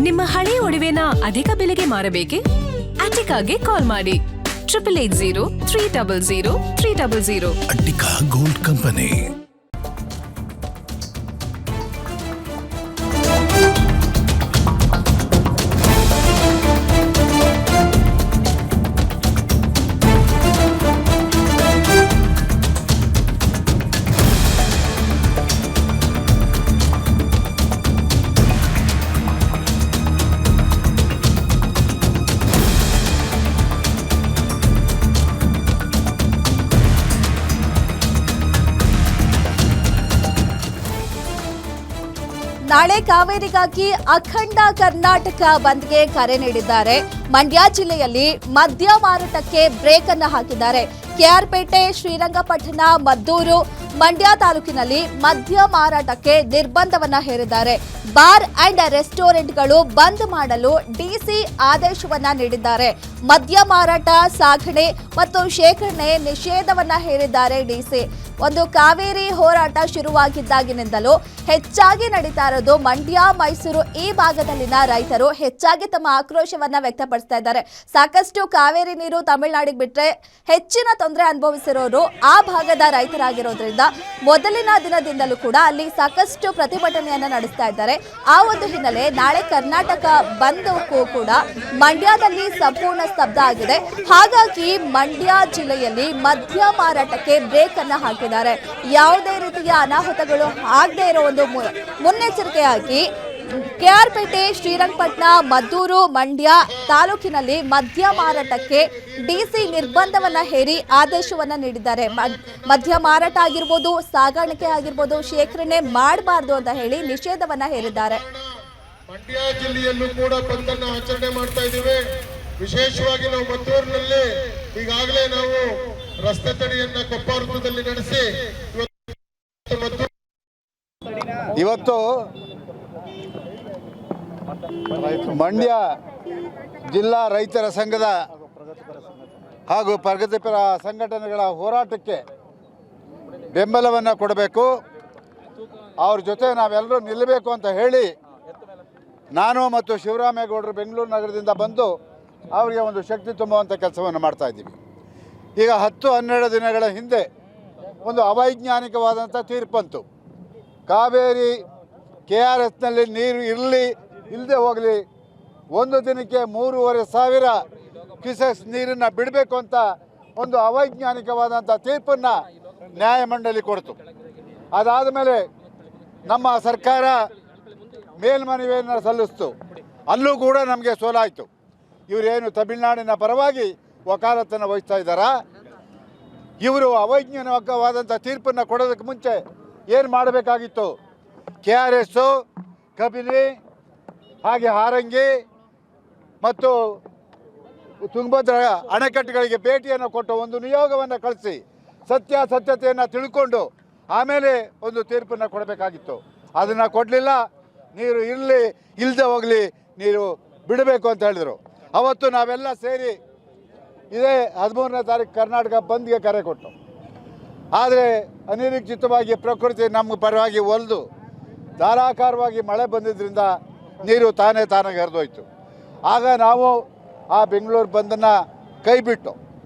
ನಿಮ್ಮ ಹಳೆ ಒಡವೆನ ಅಧಿಕ ಬೆಲೆಗೆ ಮಾರಬೇಕೆ? ಅಟಿಕಾಗೆ ಕಾಲ್ ಮಾಡಿ 8880 ಅಟಿಕಾ ಗೋಲ್ಡ್ ಕಂಪನಿ. ನಾಳೆ ಕಾವೇರಿಗಾಗಿ ಅಖಂಡ ಕರ್ನಾಟಕ ಬಂದ್ಗೆ ಕರೆ ನೀಡಿದ್ದಾರೆ. ಮಂಡ್ಯ ಜಿಲ್ಲೆಯಲ್ಲಿ ಮದ್ಯ ಮಾರಾಟಕ್ಕೆ ಬ್ರೇಕ್ ಅನ್ನು ಹಾಕಿದ್ದಾರೆ. ಕೆಆರ್ಪೇಟೆ, ಶ್ರೀರಂಗಪಟ್ಟಣ, ಮದ್ದೂರು, ಮಂಡ್ಯ ತಾಲೂಕಿನಲ್ಲಿ ಮದ್ಯ ಮಾರಾಟಕ್ಕೆ ನಿರ್ಬಂಧವನ್ನ ಹೇರಿದ್ದಾರೆ. ಬಾರ್ ಅಂಡ್ ರೆಸ್ಟೋರೆಂಟ್ಗಳು ಬಂದ್ ಮಾಡಲು ಡಿಸಿ ಆದೇಶವನ್ನ ನೀಡಿದ್ದಾರೆ. ಮದ್ಯ ಮಾರಾಟ, ಸಾಗಣೆ ಮತ್ತು ಶೇಖರಣೆ ನಿಷೇಧವನ್ನ ಹೇರಿದ್ದಾರೆ ಡಿಸಿ. ಒಂದು ಕಾವೇರಿ ಹೋರಾಟ ಶುರುವಾಗಿದ್ದಾಗಿನಿಂದಲೂ ಹೆಚ್ಚಾಗಿ ನಡೀತಾ ಇರೋದು ಮಂಡ್ಯ, ಮೈಸೂರು ಈ ಭಾಗದಲ್ಲಿನ ರೈತರು ಹೆಚ್ಚಾಗಿ ತಮ್ಮ ಆಕ್ರೋಶವನ್ನ ವ್ಯಕ್ತಪಡಿಸ್ತಾ ಇದ್ದಾರೆ. ಸಾಕಷ್ಟು ಕಾವೇರಿ ನೀರು ತಮಿಳುನಾಡಿಗೆ ಬಿಟ್ರೆ ಹೆಚ್ಚಿನ ತೊಂದರೆ ಅನುಭವಿಸಿರೋರು ಆ ಭಾಗದ ರೈತರಾಗಿರೋದ್ರಿಂದ ಮೊದಲಿನ ದಿನದಿಂದಲೂ ಕೂಡ ಅಲ್ಲಿ ಸಾಕಷ್ಟು ಪ್ರತಿಭಟನೆಯನ್ನ ನಡೆಸ್ತಾ ಇದ್ದಾರೆ. ಆ ಒಂದು ಹಿನ್ನೆಲೆ ನಾಳೆ ಕರ್ನಾಟಕ ಬಂದ್ಗೂ ಕೂಡ ಮಂಡ್ಯದಲ್ಲಿ ಸಂಪೂರ್ಣ ಸ್ತಬ್ಧ ಆಗಿದೆ. ಹಾಗಾಗಿ ಮಂಡ್ಯ ಜಿಲ್ಲೆಯಲ್ಲಿ ಮದ್ಯ ಮಾರಾಟಕ್ಕೆ ಬ್ರೇಕ್ ಅನ್ನ ಹಾಕಿದ್ದಾರೆ. ಯಾವುದೇ ರೀತಿಯ ಅನಾಹುತಗಳು ಆಗದೇ ಇರೋ ಒಂದು ಮುನ್ನೆಚ್ಚರಿಕೆಯಾಗಿ ಕೆಆರ್ಪೇಟೆ, ಶ್ರೀರಂಗಪಟ್ಟಣ, ಮದ್ದೂರು, ಮಂಡ್ಯ ತಾಲೂಕಿನಲ್ಲಿ ಮದ್ಯ ಮಾರಾಟಕ್ಕೆ ಡಿಸಿ ನಿರ್ಬಂಧವನ್ನ ಹೇರಿ ಆದೇಶವನ್ನ ನೀಡಿದ್ದಾರೆ. ಮದ್ಯ ಮಾರಾಟ ಆಗಿರ್ಬೋದು, ಸಾಗಾಣಿಕೆ ಆಗಿರ್ಬೋದು, ಶೇಖರಣೆ ಮಾಡಬಾರ್ದು ಅಂತ ಹೇಳಿ ನಿಷೇಧವನ್ನ ಹೇರಿದ್ದಾರೆ. ಮಂಡ್ಯ ಜಿಲ್ಲೆಯಲ್ಲೂ ಕೂಡ ಬಂದನ್ನು ಆಚರಣೆ ಮಾಡ್ತಾ ಇದ್ದೀವಿ. ವಿಶೇಷವಾಗಿ ನಾವು ಮದ್ದೂರಿನಲ್ಲಿ ಈಗಾಗಲೇ ನಾವು ರಸ್ತೆ ತಡೆಯನ್ನ ಕೊಪ್ಪ ವೃತ್ತದಲ್ಲಿ ನಡೆಸಿ ಇವತ್ತು ಮಂಡ್ಯ ಜಿಲ್ಲಾ ರೈತರ ಸಂಘದ ಹಾಗೂ ಪ್ರಗತಿಪರ ಸಂಘಟನೆಗಳ ಹೋರಾಟಕ್ಕೆ ಬೆಂಬಲವನ್ನು ಕೊಡಬೇಕು, ಅವ್ರ ಜೊತೆ ನಾವೆಲ್ಲರೂ ನಿಲ್ಲಬೇಕು ಅಂತ ಹೇಳಿ ನಾನು ಮತ್ತು ಶಿವರಾಮೇಗೌಡರು ಬೆಂಗಳೂರು ನಗರದಿಂದ ಬಂದು ಅವರಿಗೆ ಒಂದು ಶಕ್ತಿ ತುಂಬುವಂಥ ಕೆಲಸವನ್ನು ಮಾಡ್ತಾ ಇದ್ದೀವಿ. ಈಗ 10-12 ದಿನಗಳ ಹಿಂದೆ ಒಂದು ಅವೈಜ್ಞಾನಿಕವಾದಂಥ ತೀರ್ಪಂತು. ಕಾವೇರಿ KRSನಲ್ಲಿ ನೀರು ಇರಲಿ ಇಲ್ಲದೆ ಹೋಗಲಿ, ಒಂದು ದಿನಕ್ಕೆ 3,500 ಕ್ಯೂಸೆಕ್ಸ್ ನೀರನ್ನು ಬಿಡಬೇಕು ಅಂತ ಒಂದು ಅವೈಜ್ಞಾನಿಕವಾದಂಥ ತೀರ್ಪನ್ನು ನ್ಯಾಯಮಂಡಳಿ ಕೊಡ್ತು. ಅದಾದ ಮೇಲೆ ನಮ್ಮ ಸರ್ಕಾರ ಮೇಲ್ಮನವಿಯನ್ನು ಸಲ್ಲಿಸ್ತು. ಅಲ್ಲೂ ಕೂಡ ನಮಗೆ ಸೋಲಾಯಿತು. ಇವರೇನು ತಮಿಳುನಾಡಿನ ಪರವಾಗಿ ವಕಾಲತ್ತನ್ನು ವಹಿಸ್ತಾ ಇದ್ದಾರಾ? ಇವರು ಅವೈಜ್ಞಾನಿಕವಾದಂಥ ತೀರ್ಪನ್ನು ಕೊಡೋದಕ್ಕೆ ಮುಂಚೆ ಏನು ಮಾಡಬೇಕಾಗಿತ್ತು? KRS, ಕಬಿನಿ, ಹಾಗೆ ಹಾರಂಗಿ ಮತ್ತು ತುಂಗಭದ್ರಾ ಅಣೆಕಟ್ಟುಗಳಿಗೆ ಭೇಟಿಯನ್ನು ಕೊಟ್ಟು ಒಂದು ನಿಯೋಗವನ್ನು ಕಳಿಸಿ ಸತ್ಯಾಸತ್ಯತೆಯನ್ನು ತಿಳ್ಕೊಂಡು ಆಮೇಲೆ ಒಂದು ತೀರ್ಪನ್ನು ಕೊಡಬೇಕಾಗಿತ್ತು. ಅದನ್ನು ಕೊಡಲಿಲ್ಲ. ನೀರು ಇರಲಿ ಇಲ್ಲದೆ ಹೋಗಲಿ, ನೀರು ಬಿಡಬೇಕು ಅಂತ ಹೇಳಿದರು. ಅವತ್ತು ನಾವೆಲ್ಲ ಸೇರಿ ಇದೇ 13ನೇ ತಾರೀಕು ಕರ್ನಾಟಕ ಬಂದ್ಗೆ ಕರೆ ಕೊಟ್ಟು, ಆದರೆ ಅನಿರೀಕ್ಷಿತವಾಗಿ ಪ್ರಕೃತಿ ನಮ್ಮ ಪರವಾಗಿ ಒಲಿದು ಧಾರಾಕಾರವಾಗಿ ಮಳೆ ಬಂದಿದ್ದರಿಂದ ನೀರು ತಾನಾಗಿ ಹರಿದೋಯ್ತು. ಆಗ ನಾವು ಆ ಬೆಂಗಳೂರು ಬಂದನ್ನು ಕೈ ಬಿಟ್ಟು